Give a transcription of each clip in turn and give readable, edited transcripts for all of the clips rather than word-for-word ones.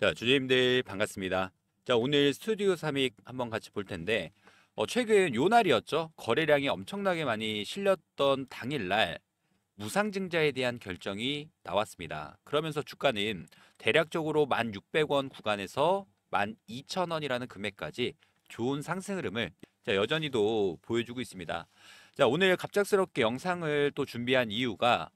자, 주주님들 반갑습니다. 자, 오늘 스튜디오 3익 한번 같이 볼 텐데, 최근 요 날이었죠. 거래량이 엄청나게 많이 실렸던 당일날 무상증자에 대한 결정이 나왔습니다. 그러면서 주가는 대략적으로 1,600원 구간에서 12,000원이라는 금액까지 좋은 상승 흐름을 여전히도 보여주고 있습니다. 자, 오늘 갑작스럽게 영상을 또 준비한 이유가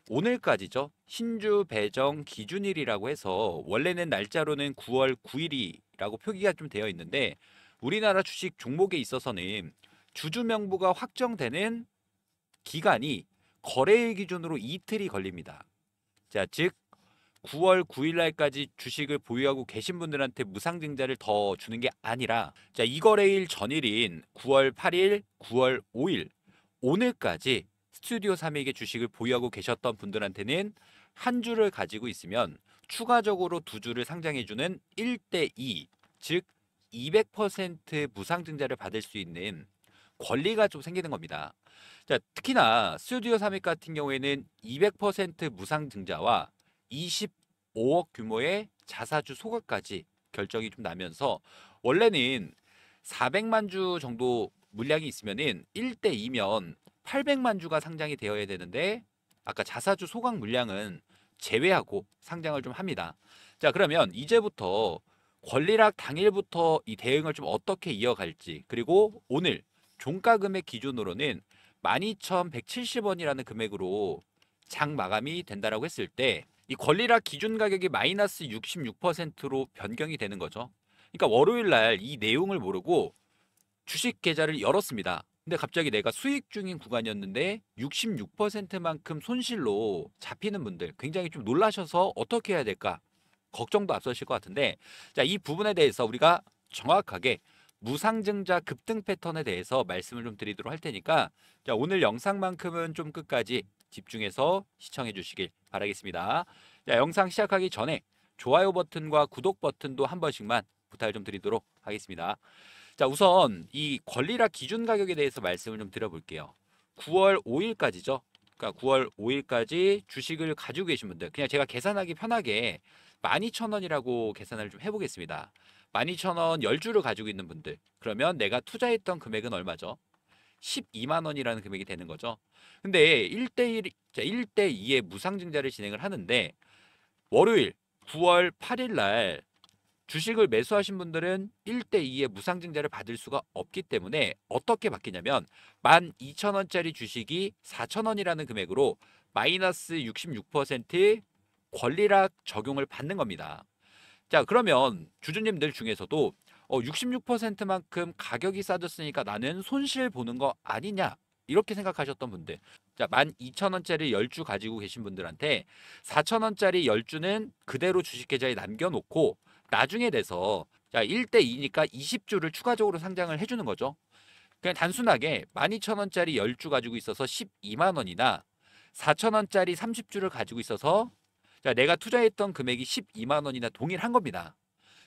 오늘까지죠. 신주 배정 기준일이라고 해서 원래는 날짜로는 9월 9일이라고 표기가 좀 되어 있는데 우리나라 주식 종목에 있어서는 주주 명부가 확정되는 기간이 거래일 기준으로 이틀이 걸립니다. 자, 즉 9월 9일 날까지 주식을 보유하고 계신 분들한테 무상증자를 더 주는 게 아니라 자, 이 거래일 전일인 9월 8일, 9월 5일 오늘까지 스튜디오 3익의 주식을 보유하고 계셨던 분들한테는 한 주를 가지고 있으면 추가적으로 두 주를 상장해주는 1대2, 즉 200% 무상증자를 받을 수 있는 권리가 좀 생기는 겁니다. 자, 특히나 스튜디오 3익 같은 경우에는 200% 무상증자와 25억 규모의 자사주 소각까지 결정이 좀 나면서 원래는 400만 주 정도 물량이 있으면은 1대2면 800만 주가 상장이 되어야 되는데 아까 자사주 소각 물량은 제외하고 상장을 좀 합니다. 자, 그러면 이제부터 권리락 당일부터 이 대응을 좀 어떻게 이어갈지, 그리고 오늘 종가 금액 기준으로는 12,170원이라는 금액으로 장 마감이 된다라고 했을 때 이 권리락 기준 가격이 마이너스 66%로 변경이 되는 거죠. 그러니까 월요일 날 이 내용을 모르고 주식 계좌를 열었습니다. 근데 갑자기 내가 수익 중인 구간이었는데 66%만큼 손실로 잡히는 분들 굉장히 좀 놀라셔서 어떻게 해야 될까 걱정도 앞서실 것 같은데, 자, 이 부분에 대해서 우리가 정확하게 무상증자 급등 패턴에 대해서 말씀을 좀 드리도록 할 테니까 자, 오늘 영상만큼은 좀 끝까지 집중해서 시청해 주시길 바라겠습니다. 자, 영상 시작하기 전에 좋아요 버튼과 구독 버튼도 한 번씩만 부탁을 좀 드리도록 하겠습니다. 자, 우선 이 권리락 기준 가격에 대해서 말씀을 좀 드려볼게요. 9월 5일까지죠. 그러니까 9월 5일까지 주식을 가지고 계신 분들, 그냥 제가 계산하기 편하게 12,000원이라고 계산을 좀 해보겠습니다. 12,000원 10주를 가지고 있는 분들, 그러면 내가 투자했던 금액은 얼마죠? 12만 원이라는 금액이 되는 거죠. 근데 1대2의 무상증자를 진행을 하는데 월요일 9월 8일 날 주식을 매수하신 분들은 1대2의 무상증자를 받을 수가 없기 때문에 어떻게 바뀌냐면 12,000원짜리 주식이 4,000원이라는 금액으로 마이너스 66% 권리락 적용을 받는 겁니다. 자, 그러면 주주님들 중에서도 66%만큼 가격이 싸졌으니까 나는 손실 보는 거 아니냐 이렇게 생각하셨던 분들, 자, 12,000원짜리 10주 가지고 계신 분들한테 4,000원짜리 10주는 그대로 주식계좌에 남겨놓고 나중에 돼서 자, 1대2니까 20주를 추가적으로 상장을 해주는 거죠. 그냥 단순하게 12,000원짜리 10주 가지고 있어서 12만 원이나 4,000원짜리 30주를 가지고 있어서 자, 내가 투자했던 금액이 12만 원이나 동일한 겁니다.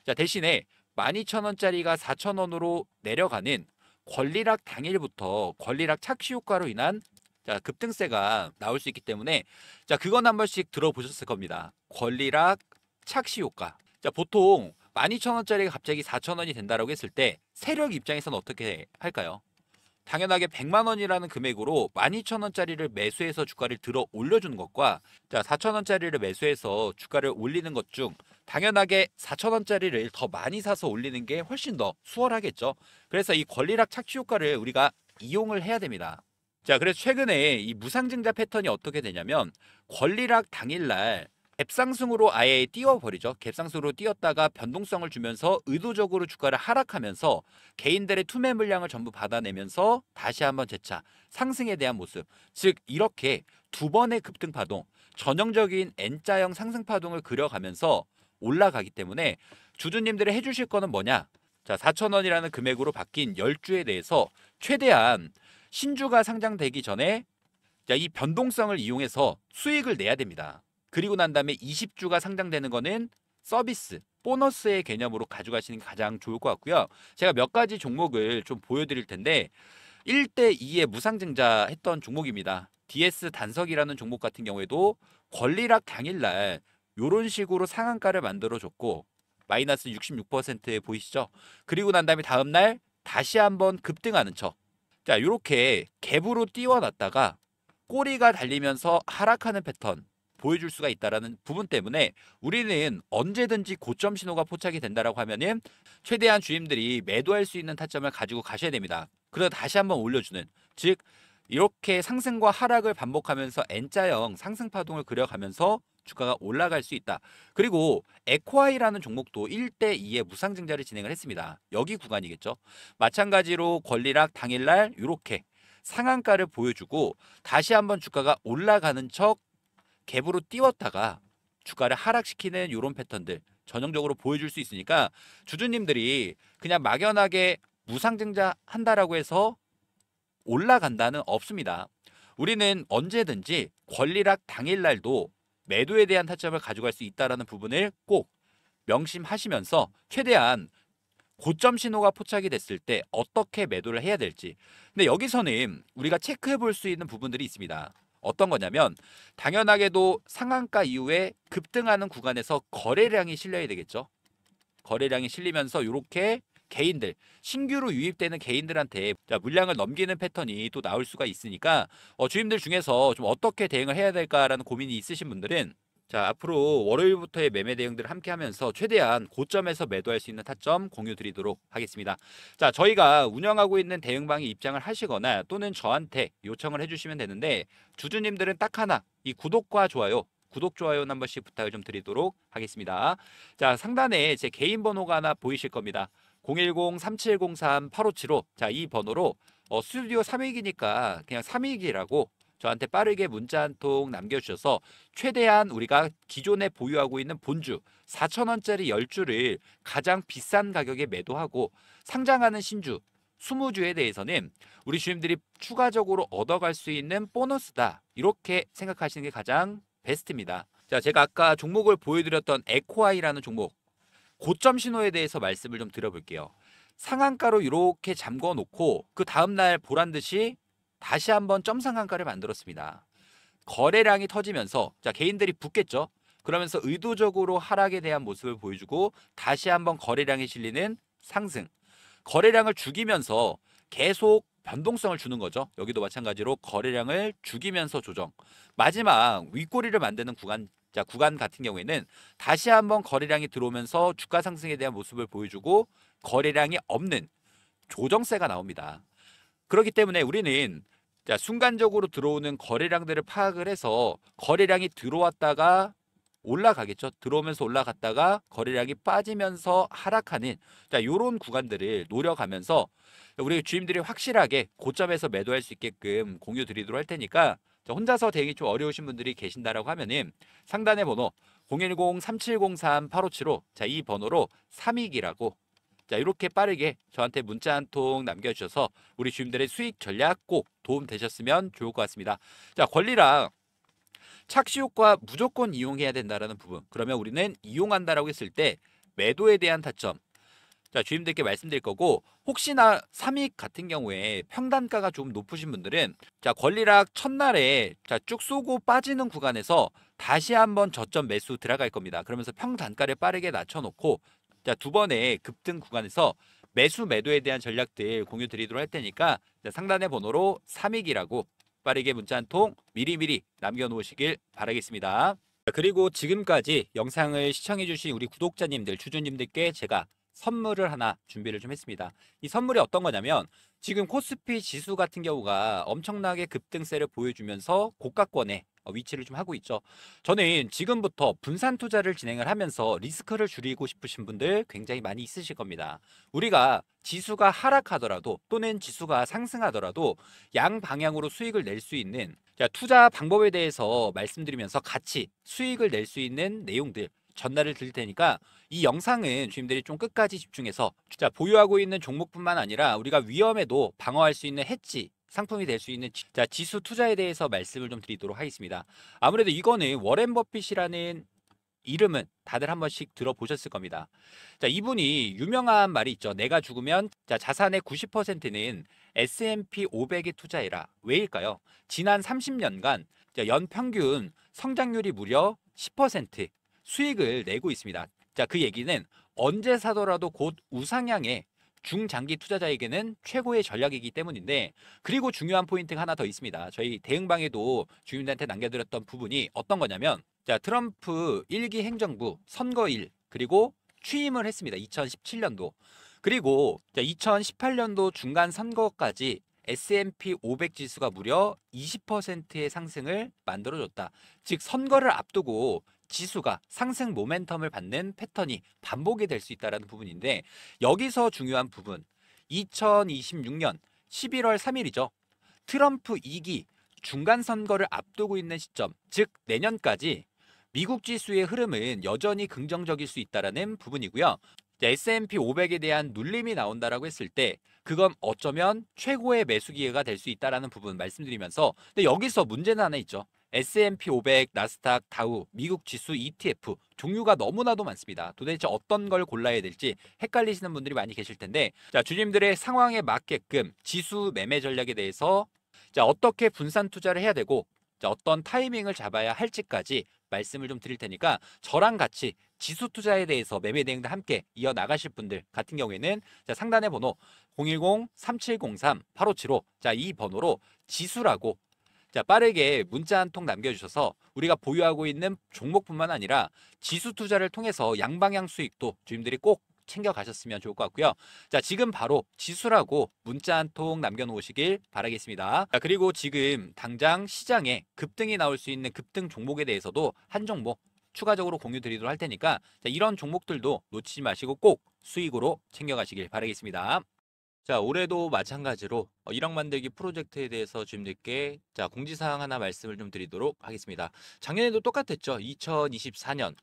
자, 대신에 12,000원짜리가 4,000원으로 내려가는 권리락 당일부터 권리락 착시 효과로 인한 자, 급등세가 나올 수 있기 때문에 자, 그건 한 번씩 들어보셨을 겁니다. 권리락 착시 효과. 자, 보통 12,000원짜리가 갑자기 4,000원이 된다라고 했을 때 세력 입장에서는 어떻게 할까요? 당연하게 100만 원이라는 금액으로 12,000원짜리를 매수해서 주가를 들어 올려주는 것과 자, 4,000원짜리를 매수해서 주가를 올리는 것 중 당연하게 4,000원짜리를 더 많이 사서 올리는 게 훨씬 더 수월하겠죠. 그래서 이 권리락 착취 효과를 우리가 이용을 해야 됩니다. 자, 그래서 최근에 이 무상증자 패턴이 어떻게 되냐면 권리락 당일날 갭상승으로 아예 띄워버리죠. 갭상승으로 띄웠다가 변동성을 주면서 의도적으로 주가를 하락하면서 개인들의 투매 물량을 전부 받아내면서 다시 한번 재차 상승에 대한 모습. 즉 이렇게 두 번의 급등 파동, 전형적인 N자형 상승 파동을 그려가면서 올라가기 때문에 주주님들이 해주실 거는 뭐냐? 자, 4,000원이라는 금액으로 바뀐 10주에 대해서 최대한 신주가 상장되기 전에 자, 이 변동성을 이용해서 수익을 내야 됩니다. 그리고 난 다음에 20주가 상장되는 거는 서비스, 보너스의 개념으로 가져가시는 게 가장 좋을 것 같고요. 제가 몇 가지 종목을 좀 보여드릴 텐데 1대2의 무상증자 했던 종목입니다. DS 단석이라는 종목 같은 경우에도 권리락 당일날 이런 식으로 상한가를 만들어줬고 마이너스 66% 보이시죠? 그리고 난 다음에 다음날 다시 한번 급등하는 척. 자, 이렇게 갭으로 띄워놨다가 꼬리가 달리면서 하락하는 패턴 보여줄 수가 있다라는 부분 때문에 우리는 언제든지 고점 신호가 포착이 된다라고 하면은 최대한 주임들이 매도할 수 있는 타점을 가지고 가셔야 됩니다. 그러다 다시 한번 올려주는, 즉 이렇게 상승과 하락을 반복하면서 N자형 상승 파동을 그려가면서 주가가 올라갈 수 있다. 그리고 에코아이라는 종목도 1대2의 무상증자를 진행을 했습니다. 여기 구간이겠죠. 마찬가지로 권리락 당일날 이렇게 상한가를 보여주고 다시 한번 주가가 올라가는 척 갭으로 띄웠다가 주가를 하락시키는 이런 패턴들 전형적으로 보여줄 수 있으니까 주주님들이 그냥 막연하게 무상증자 한다라고 해서 올라간다는 없습니다. 우리는 언제든지 권리락 당일날도 매도에 대한 타점을 가져갈 수 있다는 부분을 꼭 명심하시면서 최대한 고점 신호가 포착이 됐을 때 어떻게 매도를 해야 될지. 근데 여기서는 우리가 체크해 볼 수 있는 부분들이 있습니다. 어떤 거냐면 당연하게도 상한가 이후에 급등하는 구간에서 거래량이 실려야 되겠죠. 거래량이 실리면서 이렇게 개인들, 신규로 유입되는 개인들한테 물량을 넘기는 패턴이 또 나올 수가 있으니까 주임들 중에서 좀 어떻게 대응을 해야 될까라는 고민이 있으신 분들은 자, 앞으로 월요일부터의 매매 대응들을 함께 하면서 최대한 고점에서 매도할 수 있는 타점 공유 드리도록 하겠습니다. 자, 저희가 운영하고 있는 대응방에 입장을 하시거나 또는 저한테 요청을 해주시면 되는데 주주님들은 딱 하나, 이 구독과 좋아요, 구독, 좋아요 한 번씩 부탁을 좀 드리도록 하겠습니다. 자, 상단에 제 개인 번호가 하나 보이실 겁니다. 010-3703-8575. 자, 이 번호로 스튜디오 3일기니까 그냥 3일기라고 저한테 빠르게 문자 한 통 남겨주셔서 최대한 우리가 기존에 보유하고 있는 본주 4,000원짜리 10주를 가장 비싼 가격에 매도하고 상장하는 신주 20주에 대해서는 우리 주임들이 추가적으로 얻어갈 수 있는 보너스다. 이렇게 생각하시는 게 가장 베스트입니다. 자, 제가 아까 종목을 보여드렸던 에코아이라는 종목 고점 신호에 대해서 말씀을 좀 드려볼게요. 상한가로 이렇게 잠궈 놓고 그 다음날 보란 듯이 다시 한번 점 상한가를 만들었습니다. 거래량이 터지면서 자, 개인들이 붙겠죠. 그러면서 의도적으로 하락에 대한 모습을 보여주고 다시 한번 거래량이 실리는 상승. 거래량을 죽이면서 계속 변동성을 주는 거죠. 여기도 마찬가지로 거래량을 죽이면서 조정. 마지막 윗꼬리를 만드는 구간, 자, 구간 같은 경우에는 다시 한번 거래량이 들어오면서 주가 상승에 대한 모습을 보여주고 거래량이 없는 조정세가 나옵니다. 그렇기 때문에 우리는 자, 순간적으로 들어오는 거래량들을 파악을 해서 거래량이 들어왔다가 올라가겠죠. 들어오면서 올라갔다가 거래량이 빠지면서 하락하는 자, 요런 구간들을 노려가면서 우리 주임들이 확실하게 고점에서 매도할 수 있게끔 공유 드리도록 할 테니까 자, 혼자서 대응이 좀 어려우신 분들이 계신다라고 하면은 상단의 번호 010-3703-8575. 자, 이 번호로 3익이라고 자, 이렇게 빠르게 저한테 문자 한 통 남겨주셔서 우리 주임들의 수익 전략 꼭 도움 되셨으면 좋을 것 같습니다. 자, 권리랑 착시 효과 무조건 이용해야 된다라는 부분. 그러면 우리는 이용한다라고 했을 때 매도에 대한 타점. 자, 주임들께 말씀드릴 거고 혹시나 3익 같은 경우에 평단가가 좀 높으신 분들은 자, 권리락 첫날에 자, 쭉 쏘고 빠지는 구간에서 다시 한번 저점 매수 들어갈 겁니다. 그러면서 평단가를 빠르게 낮춰놓고 자, 두 번의 급등 구간에서 매수 매도에 대한 전략들 공유 드리도록 할 테니까 자, 상단의 번호로 3익이라고 빠르게 문자 한 통 미리미리 남겨놓으시길 바라겠습니다. 그리고 지금까지 영상을 시청해주신 우리 구독자님들, 주주님들께 제가 선물을 하나 준비를 좀 했습니다. 이 선물이 어떤 거냐면 지금 코스피 지수 같은 경우가 엄청나게 급등세를 보여주면서 고가권에 위치를 좀 하고 있죠. 저는 지금부터 분산 투자를 진행을 하면서 리스크를 줄이고 싶으신 분들 굉장히 많이 있으실 겁니다. 우리가 지수가 하락하더라도 또는 지수가 상승하더라도 양 방향으로 수익을 낼 수 있는 자, 투자 방법에 대해서 말씀드리면서 같이 수익을 낼 수 있는 내용들 전달을 드릴 테니까 이 영상은 주임들이 좀 끝까지 집중해서 자, 보유하고 있는 종목뿐만 아니라 우리가 위험에도 방어할 수 있는 해지 상품이 될 수 있는 자, 지수 투자에 대해서 말씀을 좀 드리도록 하겠습니다. 아무래도 이거는 워렌 버핏이라는 이름은 다들 한 번씩 들어보셨을 겁니다. 자, 이분이 유명한 말이 있죠. 내가 죽으면 자, 자산의 90%는 S&P 500에 투자해라. 왜일까요? 지난 30년간 연평균 성장률이 무려 10% 수익을 내고 있습니다. 자, 그 얘기는 언제 사더라도 곧 우상향의 중장기 투자자에게는 최고의 전략이기 때문인데, 그리고 중요한 포인트가 하나 더 있습니다. 저희 대응방에도 주민들한테 남겨드렸던 부분이 어떤 거냐면, 자, 트럼프 1기 행정부 선거일 그리고 취임을 했습니다. 2017년도. 그리고 2018년도 중간 선거까지 S&P 500 지수가 무려 20%의 상승을 만들어줬다. 즉 선거를 앞두고 지수가 상승 모멘텀을 받는 패턴이 반복이 될 수 있다는 부분인데, 여기서 중요한 부분, 2026년 11월 3일이죠. 트럼프 2기 중간 선거를 앞두고 있는 시점, 즉 내년까지 미국 지수의 흐름은 여전히 긍정적일 수 있다는 부분이고요. S&P 500에 대한 눌림이 나온다라고 했을 때 그건 어쩌면 최고의 매수 기회가 될 수 있다라는 부분 말씀드리면서, 근데 여기서 문제는 하나 있죠. S&P 500, 나스닥, 다우, 미국 지수 ETF 종류가 너무나도 많습니다. 도대체 어떤 걸 골라야 될지 헷갈리시는 분들이 많이 계실 텐데, 자, 주님들의 상황에 맞게끔 지수 매매 전략에 대해서 어떻게 분산 투자를 해야 되고 어떤 타이밍을 잡아야 할지까지 말씀을 좀 드릴 테니까, 저랑 같이 지수 투자에 대해서 매매 대응도 함께 이어 나가실 분들 같은 경우에는 상단의 번호 010-3703-8575, 이 번호로 지수라고 빠르게 문자 한 통 남겨주셔서 우리가 보유하고 있는 종목뿐만 아니라 지수 투자를 통해서 양방향 수익도 주님들이 꼭 챙겨가셨으면 좋을 것 같고요. 자, 지금 바로 지수라고 문자 한 통 남겨놓으시길 바라겠습니다. 자, 그리고 지금 당장 시장에 급등이 나올 수 있는 급등 종목에 대해서도 한 종목 추가적으로 공유 드리도록 할 테니까, 이런 종목들도 놓치지 마시고 꼭 수익으로 챙겨가시길 바라겠습니다. 자, 올해도 마찬가지로 1억 만들기 프로젝트에 대해서 주님들께 공지사항 하나 말씀을 좀 드리도록 하겠습니다. 작년에도 똑같았죠. 2024년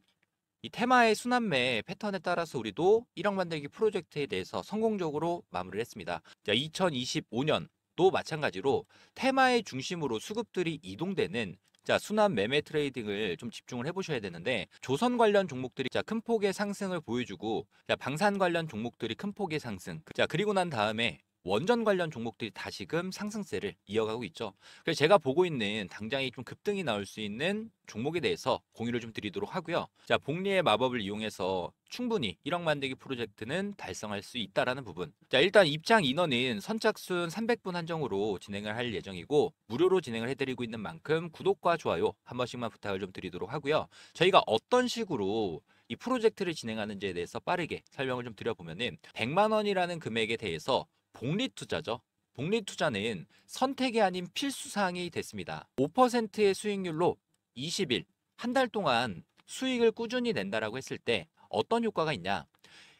이 테마의 순환매 패턴에 따라서 우리도 1억 만들기 프로젝트에 대해서 성공적으로 마무리를 했습니다. 자, 2025년도 마찬가지로 테마의 중심으로 수급들이 이동되는 순환 매매 트레이딩을 좀 집중을 해보셔야 되는데, 조선 관련 종목들이 큰 폭의 상승을 보여주고, 방산 관련 종목들이 큰 폭의 상승, 그리고 난 다음에 원전 관련 종목들이 다시금 상승세를 이어가고 있죠. 그래서 제가 보고 있는 당장에 좀 급등이 나올 수 있는 종목에 대해서 공유를 좀 드리도록 하고요. 복리의 마법을 이용해서 충분히 1억 만들기 프로젝트는 달성할 수 있다라는 부분. 일단 입장 인원은 선착순 300분 한정으로 진행을 할 예정이고, 무료로 진행을 해드리고 있는 만큼 구독과 좋아요 한 번씩만 부탁을 좀 드리도록 하고요. 저희가 어떤 식으로 이 프로젝트를 진행하는지에 대해서 빠르게 설명을 좀 드려보면은, 100만 원이라는 금액에 대해서 복리 투자죠. 복리 투자는 선택이 아닌 필수 사항이 됐습니다. 5%의 수익률로 20일, 한 달 동안 수익을 꾸준히 낸다라고 했을 때 어떤 효과가 있냐?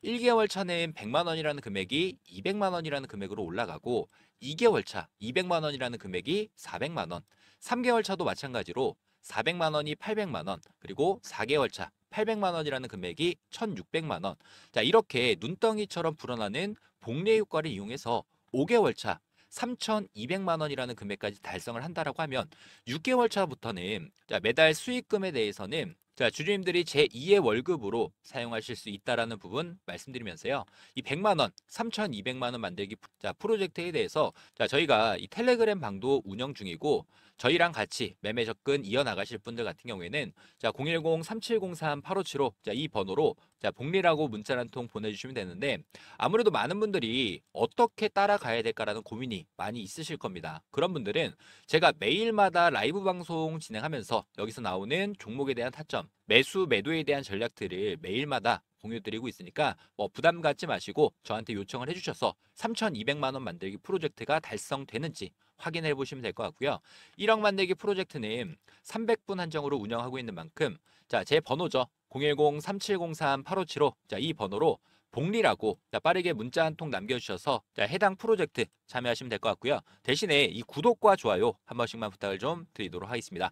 1개월 차는 100만 원이라는 금액이 200만 원이라는 금액으로 올라가고, 2개월 차 200만 원이라는 금액이 400만 원, 3개월 차도 마찬가지로 400만 원이 800만 원, 그리고 4개월 차 800만 원이라는 금액이 1,600만 원. 이렇게 눈덩이처럼 불어나는 복리 효과를 이용해서 5개월 차 3,200만 원이라는 금액까지 달성을 한다라고 하면, 6개월 차부터는 매달 수익금에 대해서는 주주님들이 제2의 월급으로 사용하실 수 있다라는 부분 말씀드리면서요. 이 100만 원, 3,200만 원 만들기 프로젝트에 대해서 저희가 이 텔레그램 방도 운영 중이고, 저희랑 같이 매매 접근 이어나가실 분들 같은 경우에는 010-3703-8575 이 번호로 복리라고 문자 한 통 보내주시면 되는데, 아무래도 많은 분들이 어떻게 따라가야 될까라는 고민이 많이 있으실 겁니다. 그런 분들은 제가 매일마다 라이브 방송 진행하면서 여기서 나오는 종목에 대한 타점, 매수 매도에 대한 전략들을 매일마다 공유드리고 있으니까 부담 갖지 마시고 저한테 요청을 해주셔서 3,200만 원 만들기 프로젝트가 달성되는지 확인해 보시면 될 것 같고요. 1억 만들기 프로젝트는 300분 한정으로 운영하고 있는 만큼 제 번호죠. 010-3703-8575 이 번호로 복리라고 빠르게 문자 한 통 남겨주셔서 해당 프로젝트 참여하시면 될 것 같고요. 대신에 이 구독과 좋아요 한 번씩만 부탁을 좀 드리도록 하겠습니다.